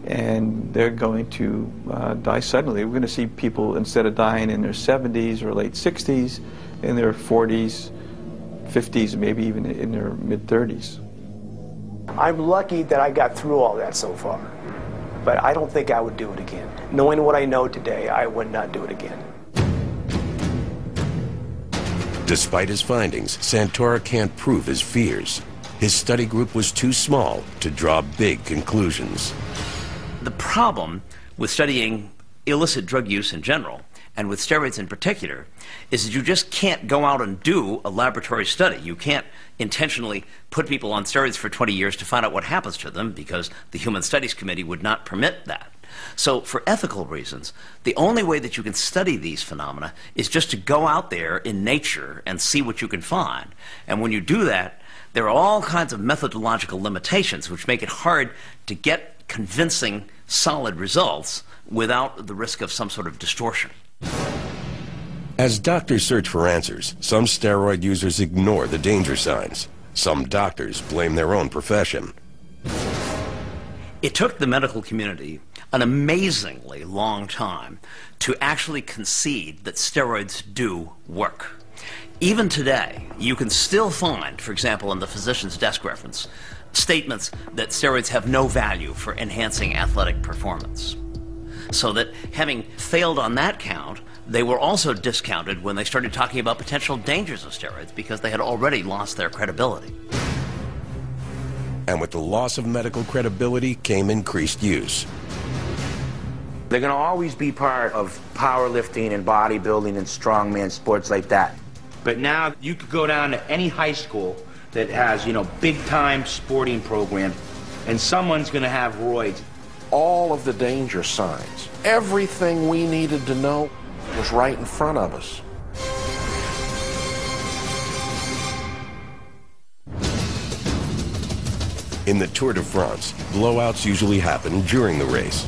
and they're going to die suddenly. We're going to see people, instead of dying in their 70s or late 60s, in their 40s, 50s, maybe even in their mid-30s. I'm lucky that I got through all that so far, but I don't think I would do it again. Knowing what I know today, I would not do it again. Despite his findings, Santora can't prove his fears. His study group was too small to draw big conclusions. The problem with studying illicit drug use in general, and with steroids in particular, is that you just can't go out and do a laboratory study. You can't intentionally put people on steroids for 20 years to find out what happens to them, because the Human Studies Committee would not permit that. So for ethical reasons, the only way that you can study these phenomena is just to go out there in nature and see what you can find. And when you do that, there are all kinds of methodological limitations which make it hard to get convincing, solid results without the risk of some sort of distortion. As doctors search for answers, some steroid users ignore the danger signs. Some doctors blame their own profession. It took the medical community an amazingly long time to actually concede that steroids do work. Even today, you can still find, for example, in the physician's desk reference, statements that steroids have no value for enhancing athletic performance. So that having failed on that count, they were also discounted when they started talking about potential dangers of steroids, because they had already lost their credibility. And with the loss of medical credibility came increased use. They're going to always be part of powerlifting and bodybuilding and strongman sports like that. But now you could go down to any high school that has, big-time sporting program, and someone's going to have roids. All of the danger signs, everything we needed to know was right in front of us. In the Tour de France, blowouts usually happen during the race.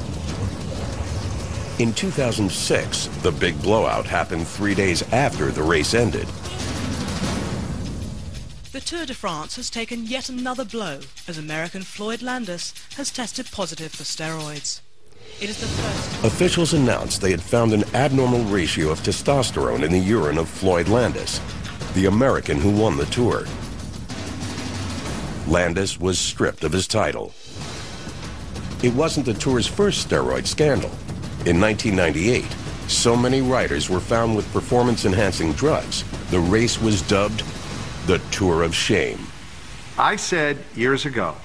In 2006, the big blowout happened 3 days after the race ended. The Tour de France has taken yet another blow as American Floyd Landis has tested positive for steroids. It is the first. Officials announced they had found an abnormal ratio of testosterone in the urine of Floyd Landis, the American who won the Tour. Landis was stripped of his title. It wasn't the Tour's first steroid scandal. In 1998, so many riders were found with performance-enhancing drugs, the race was dubbed the Tour of Shame. I said years ago,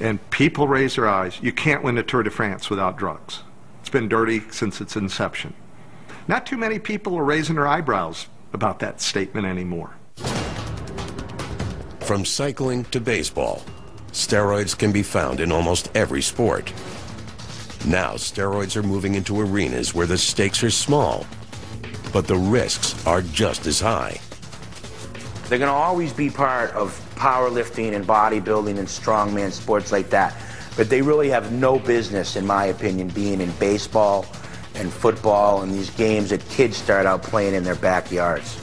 and people raise their eyes, you can't win the Tour de France without drugs. It's been dirty since its inception. Not too many people are raising their eyebrows about that statement anymore. From cycling to baseball, steroids can be found in almost every sport. Now steroids are moving into arenas where the stakes are small, but the risks are just as high. They're going to always be part of powerlifting and bodybuilding and strongman sports like that. But they really have no business, in my opinion, being in baseball and football and these games that kids start out playing in their backyards.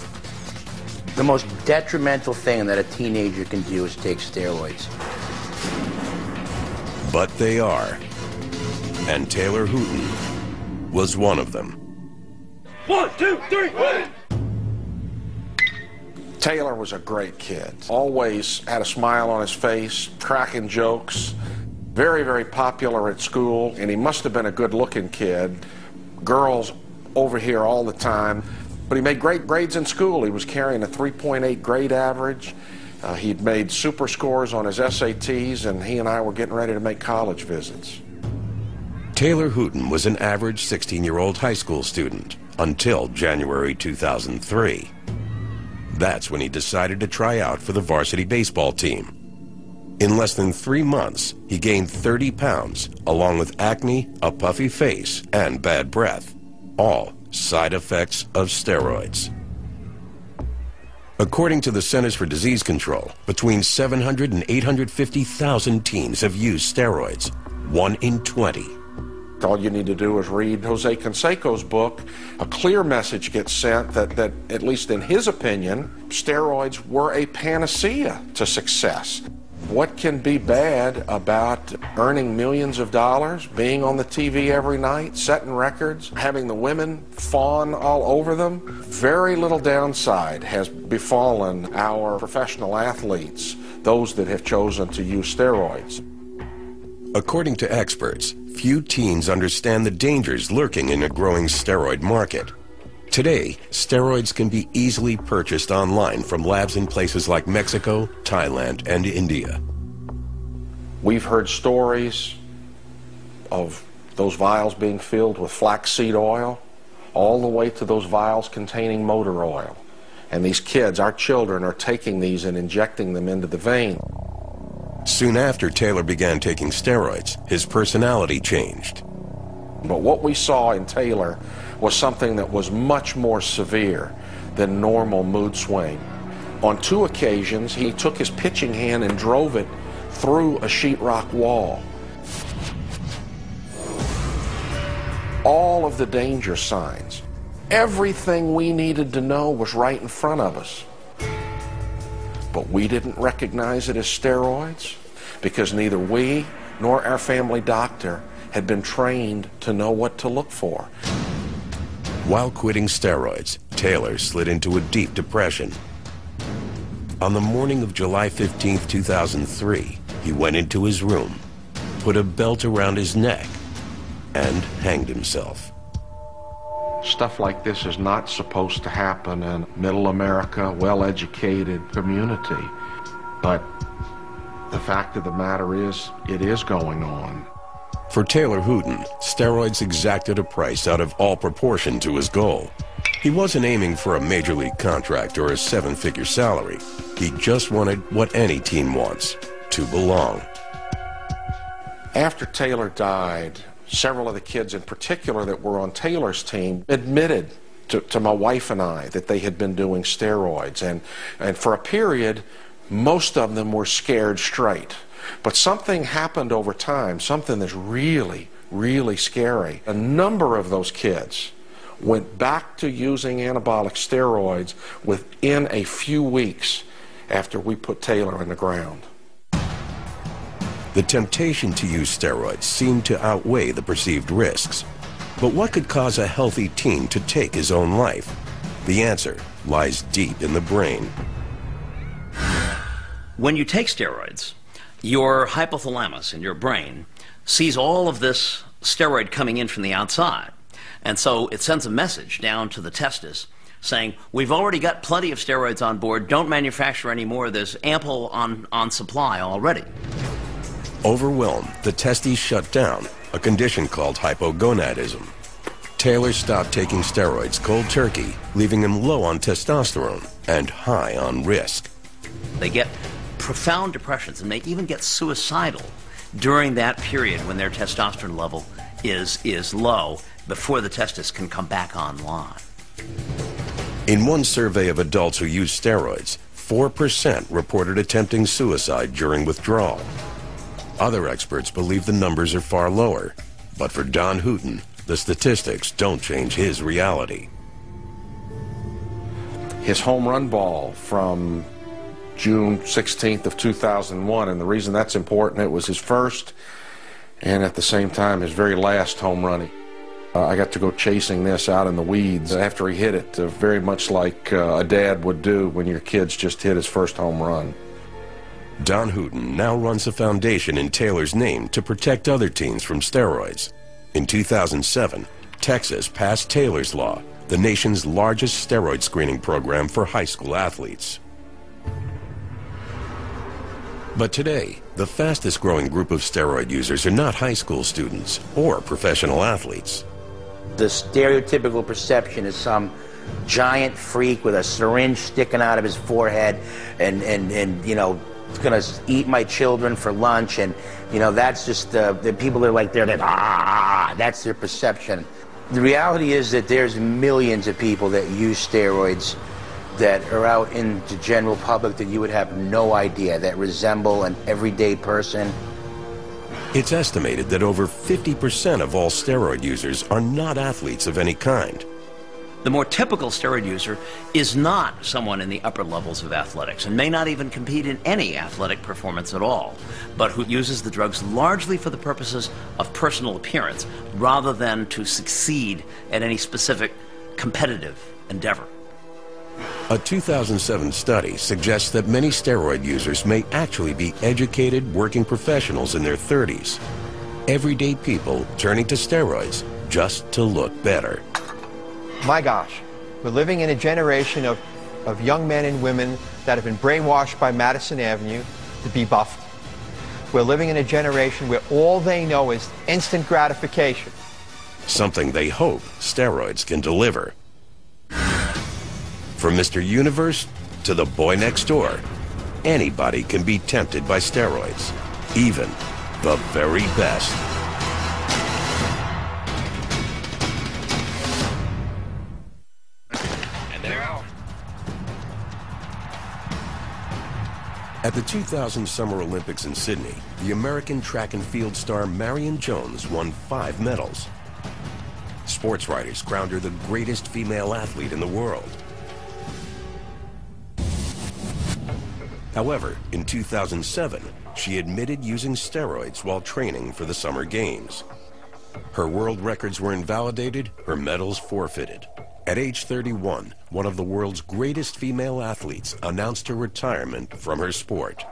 The most detrimental thing that a teenager can do is take steroids. But they are. And Taylor Hooton was one of them. 1, 2, 3, win! Taylor was a great kid. Always had a smile on his face, cracking jokes. Very, very popular at school, and he must have been a good-looking kid. Girls over here all the time. But he made great grades in school. He was carrying a 3.8 grade average. He'd made super scores on his SATs, and he and I were getting ready to make college visits. Taylor Hooton was an average 16-year-old high school student until January 2003. That's when he decided to try out for the varsity baseball team. In less than 3 months, he gained 30 pounds, along with acne, a puffy face, and bad breath, all side effects of steroids. According to the Centers for Disease Control, between 700 and 850,000 teens have used steroids, 1 in 20. All you need to do is read Jose Canseco's book. A clear message gets sent that at least in his opinion, steroids were a panacea to success. What can be bad about earning millions of dollars, being on the TV every night, setting records, having the women fawn all over them? Very little downside has befallen our professional athletes, those that have chosen to use steroids. According to experts, few teens understand the dangers lurking in a growing steroid market. Today, steroids can be easily purchased online from labs in places like Mexico, Thailand, and India. We've heard stories of those vials being filled with flaxseed oil, all the way to those vials containing motor oil. And these kids, our children, are taking these and injecting them into the vein. Soon after Taylor began taking steroids, his personality changed. But what we saw in Taylor was something that was much more severe than normal mood swing. On 2 occasions, he took his pitching hand and drove it through a sheetrock wall. All of the danger signs, everything we needed to know was right in front of us. But we didn't recognize it as steroids because neither we nor our family doctor had been trained to know what to look for. While quitting steroids, Taylor slid into a deep depression. On the morning of July 15, 2003, he went into his room, put a belt around his neck, and hanged himself. Stuff like this is not supposed to happen in middle America, well-educated community. But the fact of the matter is, it is going on. For Taylor Hooten, steroids exacted a price out of all proportion to his goal. He wasn't aiming for a major league contract or a 7-figure salary. He just wanted what any teen wants, to belong. After Taylor died, several of the kids in particular that were on Taylor's team admitted to my wife and I that they had been doing steroids. And for a period, most of them were scared straight. But something happened over time, something that's really, really scary. A number of those kids went back to using anabolic steroids within a few weeks after we put Taylor in the ground. The temptation to use steroids seemed to outweigh the perceived risks. But what could cause a healthy teen to take his own life? The answer lies deep in the brain. When you take steroids, your hypothalamus in your brain sees all of this steroid coming in from the outside. And so it sends a message down to the testis saying, we've already got plenty of steroids on board, don't manufacture any more, there's ample on supply already. Overwhelmed, the testes shut down, a condition called hypogonadism. Taylor stopped taking steroids cold turkey, leaving him low on testosterone and high on risk. They get profound depressions and may even get suicidal during that period when their testosterone level is low before the testis can come back online. In one survey of adults who used steroids, 4% reported attempting suicide during withdrawal. Other experts believe the numbers are far lower, but for Don Hooten, the statistics don't change his reality. His home run ball from June 16th of 2001, and the reason that's important, it was his first and at the same time his very last home run. I got to go chasing this out in the weeds after he hit it, very much like a dad would do when your kid's just hit his first home run. Don Hooten now runs a foundation in Taylor's name to protect other teens from steroids. In 2007, Texas passed Taylor's Law, the nation's largest steroid screening program for high school athletes. But today, the fastest growing group of steroid users are not high school students or professional athletes. The stereotypical perception is some giant freak with a syringe sticking out of his forehead and you know, it's going to eat my children for lunch, and you know, that's just the people that are like that's their perception. The reality is that there's millions of people that use steroids that are out in the general public that you would have no idea, that resemble an everyday person. It's estimated that over 50% of all steroid users are not athletes of any kind. The more typical steroid user is not someone in the upper levels of athletics and may not even compete in any athletic performance at all, but who uses the drugs largely for the purposes of personal appearance rather than to succeed at any specific competitive endeavor. A 2007 study suggests that many steroid users may actually be educated working professionals in their 30s. Everyday people turning to steroids just to look better. My gosh, we're living in a generation of young men and women that have been brainwashed by Madison Avenue to be buffed. We're living in a generation where all they know is instant gratification. Something they hope steroids can deliver. From Mr. Universe to the boy next door, anybody can be tempted by steroids, even the very best. At the 2000 Summer Olympics in Sydney, the American track and field star Marion Jones won 5 medals. Sports writers crowned her the greatest female athlete in the world. However, in 2007, she admitted using steroids while training for the Summer Games. Her world records were invalidated, her medals forfeited. At age 31, one of the world's greatest female athletes announced her retirement from her sport.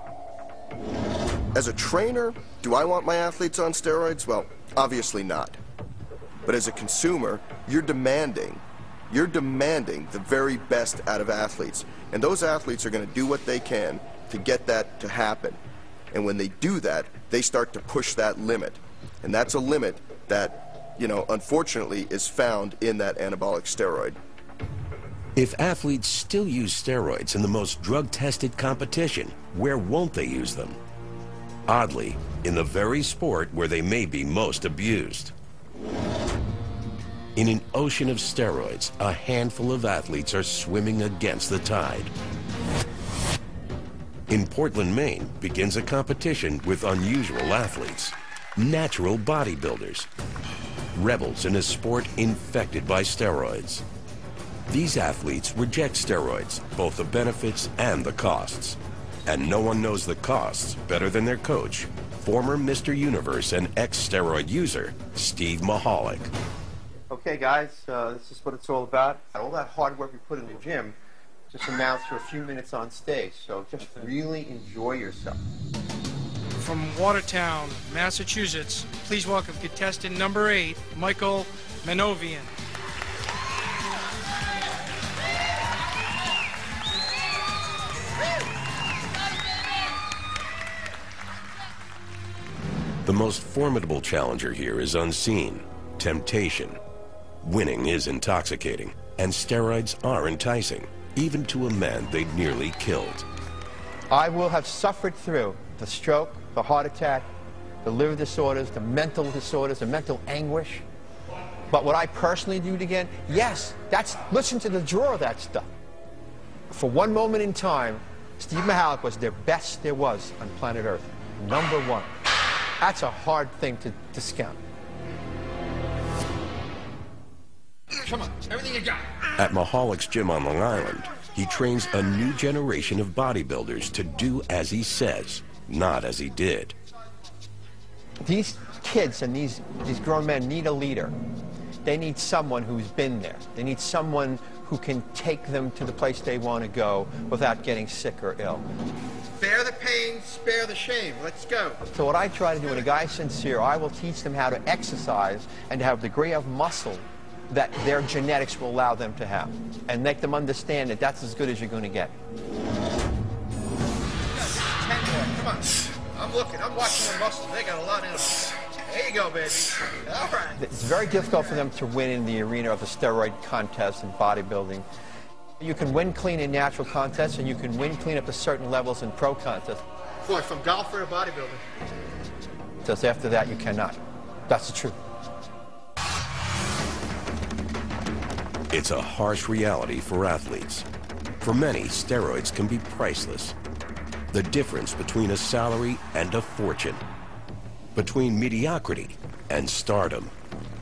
As a trainer, do I want my athletes on steroids? Well, obviously not. But as a consumer, you're demanding the very best out of athletes. And those athletes are going to do what they can to get that to happen. And when they do that, they start to push that limit. And that's a limit that, you know, unfortunately is found in that anabolic steroid. If athletes still use steroids in the most drug-tested competition, where won't they use them? Oddly, in the very sport where they may be most abused. In an ocean of steroids, a handful of athletes are swimming against the tide. In Portland, Maine, begins a competition with unusual athletes, natural bodybuilders, rebels in a sport infected by steroids. These athletes reject steroids, both the benefits and the costs. And no one knows the costs better than their coach, former Mr. Universe and ex-steroid user, Steve Mahalik. Okay, guys, this is what it's all about. All that hard work we put in the gym just amounts to a few minutes on stage, so just really enjoy yourself. From Watertown, Massachusetts, please welcome contestant number 8, Michael Manovian. The most formidable challenger here is unseen, temptation. Winning is intoxicating, and steroids are enticing, even to a man they'd nearly killed. I will have suffered through the stroke, the heart attack, the liver disorders, the mental disorders, the mental anguish. But would I personally do it again? Yes. Listen to the draw of that stuff. For one moment in time, Steve Mahalik was the best there was on planet Earth. #1. That's a hard thing to discount. Come on, everything you got. At Mahalik's gym on Long Island, he trains a new generation of bodybuilders to do as he says, not as he did. These kids and these grown men need a leader. They need someone who's been there. They need someone who can take them to the place they want to go without getting sick or ill. Spare the pain, spare the shame. Let's go. So what I try to do when a guy's sincere, I will teach them how to exercise and to have a degree of muscle that their genetics will allow them to have, and make them understand that that's as good as you're going to get. 10 more. Come on. I'm looking. I'm watching their muscles. They got a lot in them. There you go, baby. All right. It's very difficult for them to win in the arena of the steroid contest and bodybuilding. You can win clean in natural contests, and you can win clean up to certain levels in pro contests. Boy, from golfer to bodybuilder. Just after that, you cannot. That's the truth. It's a harsh reality for athletes. For many, steroids can be priceless. The difference between a salary and a fortune. Between mediocrity and stardom.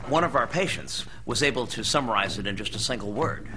One of our patients was able to summarize it in just a single word.